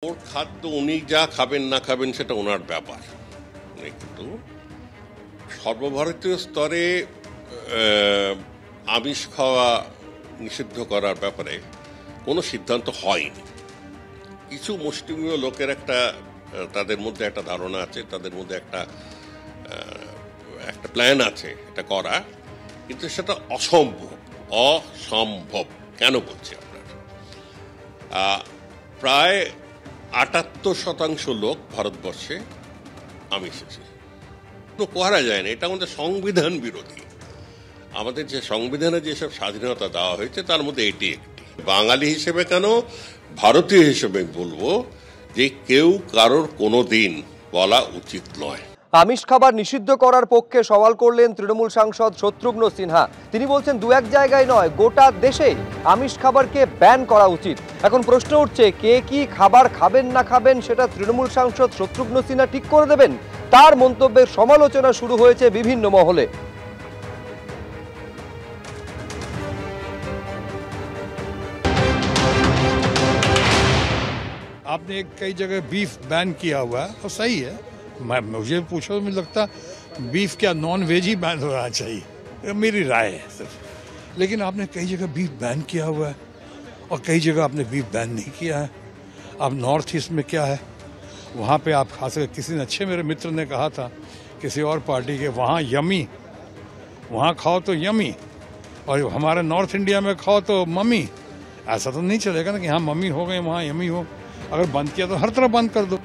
ওর খাদ্য উনি যা খাবেন না খাবেন সেটা ওনার ব্যাপার, কিন্তু সর্বভারতীয় স্তরে আমিষ খাওয়া নিষিদ্ধ করার ব্যাপারে কোনো সিদ্ধান্ত হয়নি। কিছু মুষ্টিমেয় লোকের তাদের মধ্যে একটা ধারণা আছে, তাদের মধ্যে একটা প্ল্যান আছে এটা করা, কিন্তু সেটা অসম্ভব। কেন বলছি আপনার, প্রায় ৭৮% লোক ভারতবর্ষে আমিষী, করা যায় না। এটা আমাদের সংবিধান বিরোধী। আমাদের যে সংবিধানে যেসব স্বাধীনতা দেওয়া হয়েছে তার মধ্যে এটি একটি। বাঙালি হিসেবে কেন, ভারতীয় হিসেবে বলবো যে কেউ কারোর কোনো দিন বলা উচিত নয়। আমিষ খাবার নিষিদ্ধ করার পক্ষে সওয়াল করলেন তৃণমূল সাংসদ শত্রুঘ্ন সিনহা। তিনি বলছেন দু এক জায়গায় নয়, গোটা দেশে আমিষ খাবারকে ব্যান করা উচিত। এখন প্রশ্ন উঠছে, কে কি খাবার খাবেন না খাবেন সেটা তৃণমূল সাংসদ শত্রুঘ্ন সিনহা ঠিক করে দেবেন? তার মন্তব্যের সমালোচনা শুরু হয়েছে বিভিন্ন মহলে। आपने कई जगह बीफ बैन किया हुआ है और सही है। मुझे पूछो, मुझे लगता बीफ क्या नॉन वेज ही बैन होना चाहिए, मेरी राय है सिर्फ। लेकिन आपने कई जगह बीफ बैन किया हुआ है और कई जगह आपने बीफ बैन नहीं किया है। अब नॉर्थ ईस्ट में क्या है, वहाँ पे आप खा सकते। किसी ने अच्छे मेरे मित्र ने कहा था किसी और पार्टी के, वहाँ यमी, वहाँ खाओ तो यमी, और हमारे नॉर्थ इंडिया में खाओ तो मम्मी। ऐसा तो नहीं चलेगा ना कि यहाँ मम्मी हो गए वहाँ यमी हो। अगर बंद किया तो हर तरफ बंद कर दो।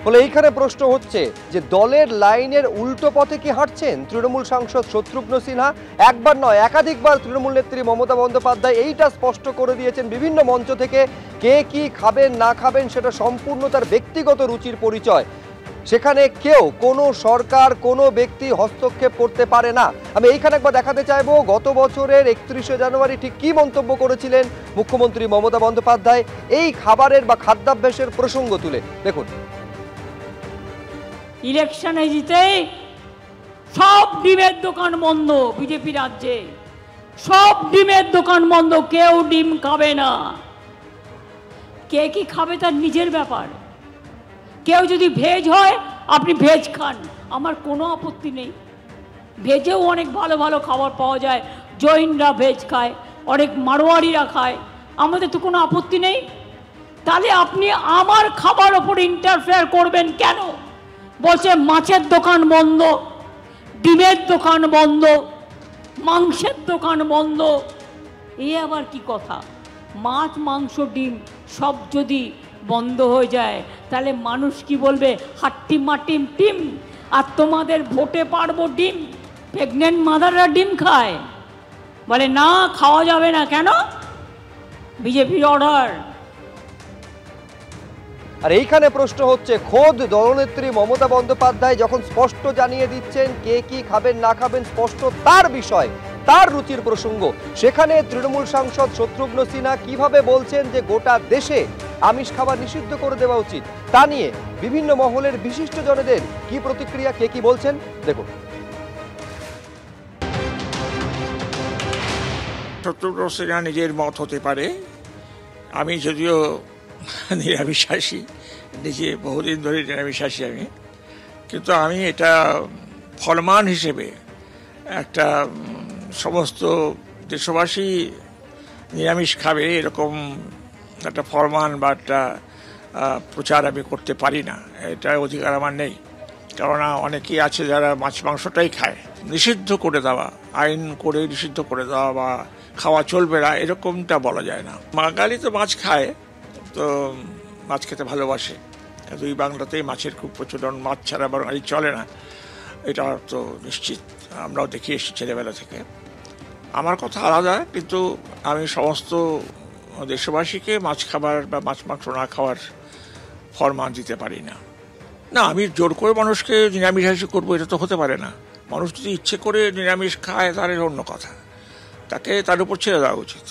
ফলে এইখানে প্রশ্ন হচ্ছে যে দলের লাইনের উল্টো পথে কি হাঁটছেন তৃণমূল সাংসদ শত্রুঘ্ন সিনহা? একবার নয়, একাধিকবার তৃণমূল নেত্রী মমতা বন্দ্যোপাধ্যায় এইটা স্পষ্ট করে দিয়েছেন বিভিন্ন মঞ্চ থেকে, কে কি খাবেন না খাবেন সেটা সম্পূর্ণ তার ব্যক্তিগত রুচির পরিচয়। সেখানে কেউ, কোনো সরকার, কোনো ব্যক্তি হস্তক্ষেপ করতে পারে না। আমি এইখানে একবার দেখাতে চাইবো গত বছরের 31শে জানুয়ারি ঠিক কি মন্তব্য করেছিলেন মুখ্যমন্ত্রী মমতা বন্দ্যোপাধ্যায় এই খাবারের বা খাদ্যাভ্যাসের প্রসঙ্গ তুলে। দেখুন, ইলেকশনে জিতেই সব ডিমের দোকান বন্ধ, বিজেপি রাজ্যে সব ডিমের দোকান বন্ধ, কেউ ডিম খাবে না। কে কি খাবে তার নিজের ব্যাপার। কেউ যদি ভেজ হয় আপনি ভেজ খান, আমার কোনো আপত্তি নেই। ভেজেও অনেক ভালো ভালো খাবার পাওয়া যায়, জৈনরা ভেজ খায়, অনেক মারোয়ারিরা খায়, আমাদের তো কোনো আপত্তি নেই। তাহলে আপনি আমার খাবার ওপর ইন্টারফেয়ার করবেন কেন? বলছে মাছের দোকান বন্ধ, ডিমের দোকান বন্ধ, মাংসের দোকান বন্ধ। এ আবার কি কথা? মাছ, মাংস, ডিম সব যদি বন্ধ হয়ে যায় তাহলে মানুষ কি বলবে? হাট্টি মাটিম টিম। আর তোমাদের ভোটে পারবো ডিম। প্রেগনেন্ট মাদাররা ডিম খায়, বলে না খাওয়া যাবে না। কেন? বিজেপির অর্ডার। আর এইখানে প্রশ্ন হচ্ছে, খোদ দলনেত্রী মমতা বন্দ্যোপাধ্যায় যখন স্পষ্ট জানিয়ে দিচ্ছেন কে কি খাবেন না খাবেন, স্পষ্ট তার বিষয়, তার রুচির প্রসঙ্গ, সেখানে তৃণমূল সাংসদ শত্রুঘ্ন সিনহা কিভাবে বলছেন যে গোটা দেশে আমিষ খাবার নিষিদ্ধ করে দেওয়া উচিত, তা নিয়ে বিভিন্ন মহলের বিশিষ্টজনদের কি প্রতিক্রিয়া, কে কি বলছেন দেখুন। শত্রুঘ্ন সিনহা নিজের মত হতে পারে। আমি যদিও নিরামিষাশী, নিজে বহুদিন ধরে নিরামিষাশী আমি, কিন্তু আমি এটা ফরমান হিসেবে একটা সমস্ত দেশবাসী নিরামিষ খাবে এরকম একটা ফরমান বা একটা প্রচার আমি করতে পারি না। এটা অধিকার আমার নেই। কেননা অনেকেই আছে যারা মাছ মাংসটাই খায়। নিষিদ্ধ করে দেওয়া, আইন করে নিষিদ্ধ করে দেওয়া বা খাওয়া চলবে না এরকমটা বলা যায় না। বাঙালি তো মাছ খায়, তো মাছ খেতে ভালোবাসে। দুই বাংলাতেই মাছের খুব প্রচলন, মাছ ছাড়া বাঙালি চলে না, এটা তো নিশ্চিত। আমরাও দেখে এসেছি ছেলেবেলা থেকে। আমার কথা আলাদা, কিন্তু আমি সমস্ত দেশবাসীকে মাছ খাবার বা মাছ মাংস না খাওয়ার ফরমান দিতে পারি না। না, আমি জোর করে মানুষকে নিরামিষাশী করবো এটা তো হতে পারে না। মানুষ যদি ইচ্ছে করে নিরামিষ খায় তাহলে অন্য কথা, তাকে তার উপর ছেড়ে দেওয়া উচিত।